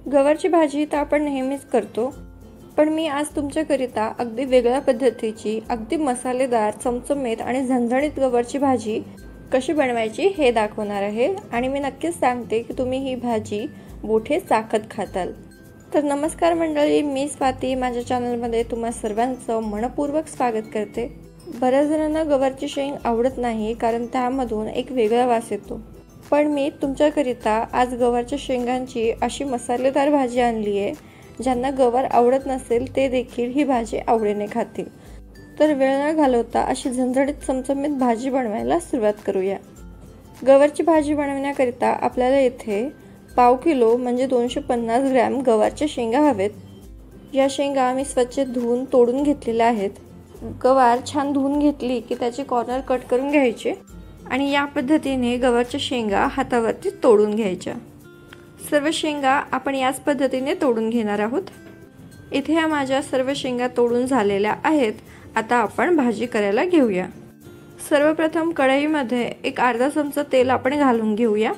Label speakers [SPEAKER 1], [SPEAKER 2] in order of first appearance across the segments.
[SPEAKER 1] गवारची भाजी तर आपण नेहमीच करतो, पण मी आज तुमच्याकरिता अगदी वेगळ्या पद्धतीची, अगदी मसालेदार, चमचमीत आणि झणझणीत गवारची भाजी कशी बनवायची हे दाखवणार आहे। आणि मी नक्कीच सांगते की तुम्ही ही भाजी बोटे चाखत खाताल। तर नमस्कार मंडळी, मी स्वाती माझ्या चॅनलमध्ये तुम्हा सर्वांचं मनपूर्वक स्वागत करते। बऱ्याच जणांना गवारची शेंग आवडत नाही, कारण त्यामधून एक वेगळा वास येतो। पण मी तुमच्याकरिता आज गवारच्या शेंगांची अशी मसालेदार भाजी आणली आहे, ज्यांना गवार आवडत नसेल ते देखील ही भाजी आवडीने खातील। तर वेळ न घालवता अशी झणझणीत चमचमीत भाजी बनवायला सुरुवात करूया। गवारची भाजी बनवण्याकरिता आपल्याला इथे पाव किलो म्हणजे 250 ग्रॅम गवारच्या शेंगा हवेत। या शेंगा मी स्वच्छ धुवून तोडून घेतलेल्या आहेत। गवार छान धुवून घेतली की त्याचे कॉर्नर कट करून घ्यायचे आणि या पद्धतीने गवारच्या शेंगा हातावरती तोडून घ्यायच्या। सर्व शेंगा आपण याच पद्धतीने तोडून घेणार आहोत। इथे या माझ्या सर्व शेंगा तोडून झालेल्या आहेत। आता आपण भाजी करायला घेऊया। सर्वप्रथम कढईमध्ये एक अर्धा चमचा तेल आपण घालून घेऊया।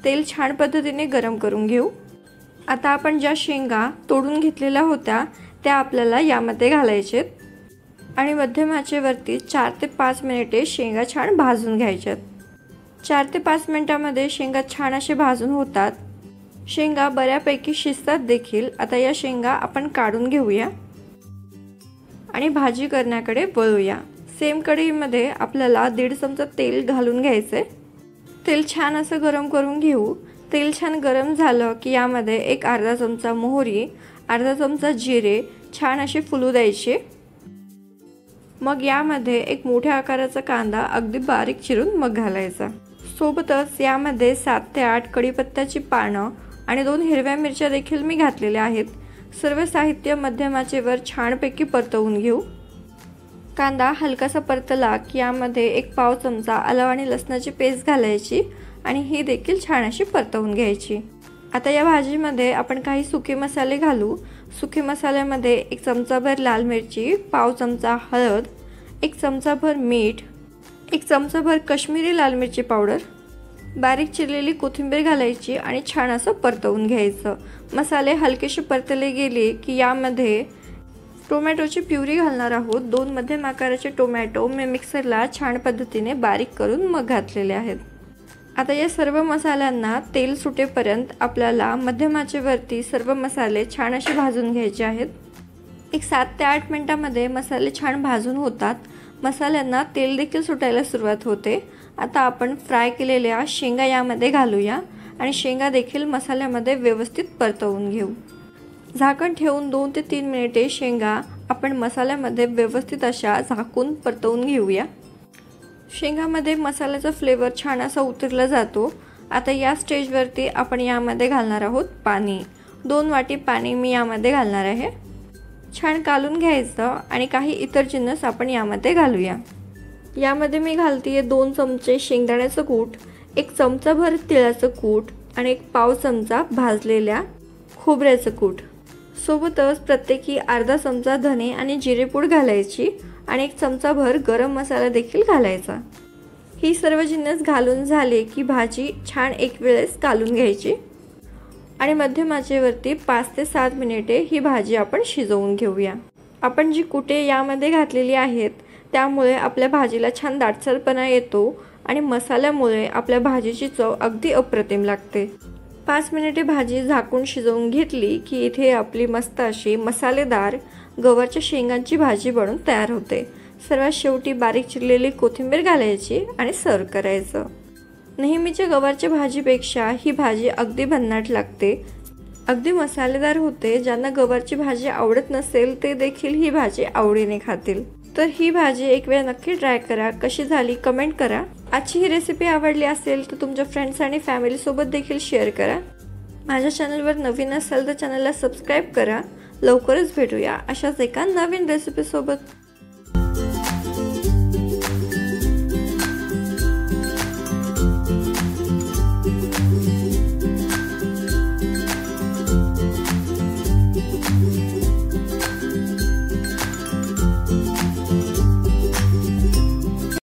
[SPEAKER 1] तेल छान पद्धतीने गरम करून घेऊ। आता आपण ज्या शेंगा तोडून घेतलेल्या होत्या त्या आपल्याला यामध्ये घालायचेत आणि मध्यम आचेवरती 4 ते 5 मिनिटे शेंगा छान भाजून घ्यायच्यात। 4 ते 5 मिनिटांमध्ये शेंगा छान असे भाजून होतात। शेंगा बऱ्यापैकी शिजतात देखील। आता या शेंगा आपण काढून घेऊया आणि भाजी करण्याकडे वळूया। सेम कढईमध्ये आपल्याला 1.5 चमचा तेल घालून घ्यायचे। तेल छान असं गरम करून घेऊ। तेल छान गरम झालं की यामध्ये एक अर्धा चमचा मोहरी, अर्धा चमचा जिरे छान असे फुलू द्यायचे। मग यामध्ये एक मोठ्या आकाराचा कांदा अगदी बारीक चिरून मग घालायचा। सोबतच यामध्ये 7 ते 8 कढीपत्त्याची पानं आणि 2 हिरव्या मिरच्या देखील मी घातलेल्या आहेत। सर्व साहित्य मध्यम आचेवर छानपैकी परतवून घेऊ। कांदा हलकासा परतला की यामध्ये एक पाव चमचा आलं आणि लसणाची पेस्ट घालायची आणि ही देखील छान अशी परतवून घ्यायची। आता या भाजीमध्ये आपण काही सुके मसाले घालू। सुके मसाल्यामध्ये 1 चमचाभर लाल मिरची, पाव चमचा हळद, 1 चमचाभर मीठ, 1 चमचाभर काश्मीरी लाल मिरची पावडर, बारीक चिरलेली कोथिंबीर घालायची आणि छान असं परतवून घ्यायचं। मसाले हलकेसे परतले गेले की यामध्ये टोमॅटोची प्युरी घालणार आहोत। 2 मध्यम आकाराचे टोमॅटो मी मिक्सरला छान पद्धतीने बारीक करून मग घातलेले आहेत। आता या सर्व मसाल्यांना तेल सुटेपर्यंत आपल्याला मध्यम आचेवरती सर्व मसाले छान असे भाजून घ्यायचे आहेत। एक 7 ते 8 मिनिटांमध्ये मसाले छान भाजून होतात। मसाल्यांना तेल देखील सुटायला सुरुवात होते। आता आपण फ्राय केलेल्या शेंगा यामध्ये घालूया आणि शेंगा देखील मसाल्यामध्ये व्यवस्थित परतवून घेऊ। झाकण ठेवून 2 ते 3 मिनिटे शेंगा आपण मसाल्यामध्ये व्यवस्थित अशा झाकून परतवून घेऊया। शेंगामध्ये मसाल्याचा फ्लेवर छान असा उतरला जातो। आता या स्टेजवरती आपण यामध्ये घालणार आहोत पाणी। 2 वाटी पाणी मी यामध्ये घालणार आहे। छान कालून घ्यायचं आणि काही इतर जिन्नस आपण यामध्ये घालूया। यामध्ये मी घालतीये 2 चमचे शेंगदाण्याचं कूट, 1 चमचाभर तिळाचं कूट आणि 1 पाव चमचा भाजलेल्या खोबऱ्याचं कूट। सोबतच प्रत्येकी अर्धा चमचा धने आणि जिरेपूड घालायची आणि 1 चमचाभर गरम मसाला देखील घालायचा। ही सर्व जिन्नस घालून झाले की भाजी छान एक वेळेस कालून घ्यायची आणि मध्यम आचेवरती 5 ते 7 मिनिटे ही भाजी आपण शिजवून घेऊया। आपण जी कुटे यामध्ये घातलेली आहेत त्यामुळे आपल्या भाजीला छान दाटसरपणा येतो आणि मसाल्यामुळे आपल्या भाजीची चव अगदी अप्रतिम लागते। 5 मिनिटे भाजी झाकून शिजवून घेतली की इथे आपली मस्त अशी मसालेदार गवारच्या शेंगांची भाजी बनून तयार होते। सर्वात शेवटी बारीक चिरलेली कोथिंबीर घालायची आणि सर्व करायचं। नेहमीच्या गवारच्या भाजीपेक्षा ही भाजी अगदी भन्नाट लागते, अगदी मसालेदार होते। ज्यांना गवारची भाजी आवडत नसेल ते देखील ही भाजी आवडीने खातील। तर ही भाजी एक वेळ नक्की ट्राय करा। कशी झाली कमेंट करा। आजची ही रेसिपी आवडली असेल तर तुमच्या फ्रेंड्स आणि फॅमिली सोबत देखील शेअर करा। माझ्या चॅनलवर नवीन असाल तर चॅनलला सबस्क्राइब करा। लवकरच भेटूया अशाच एका नवीन रेसिपी सोबत।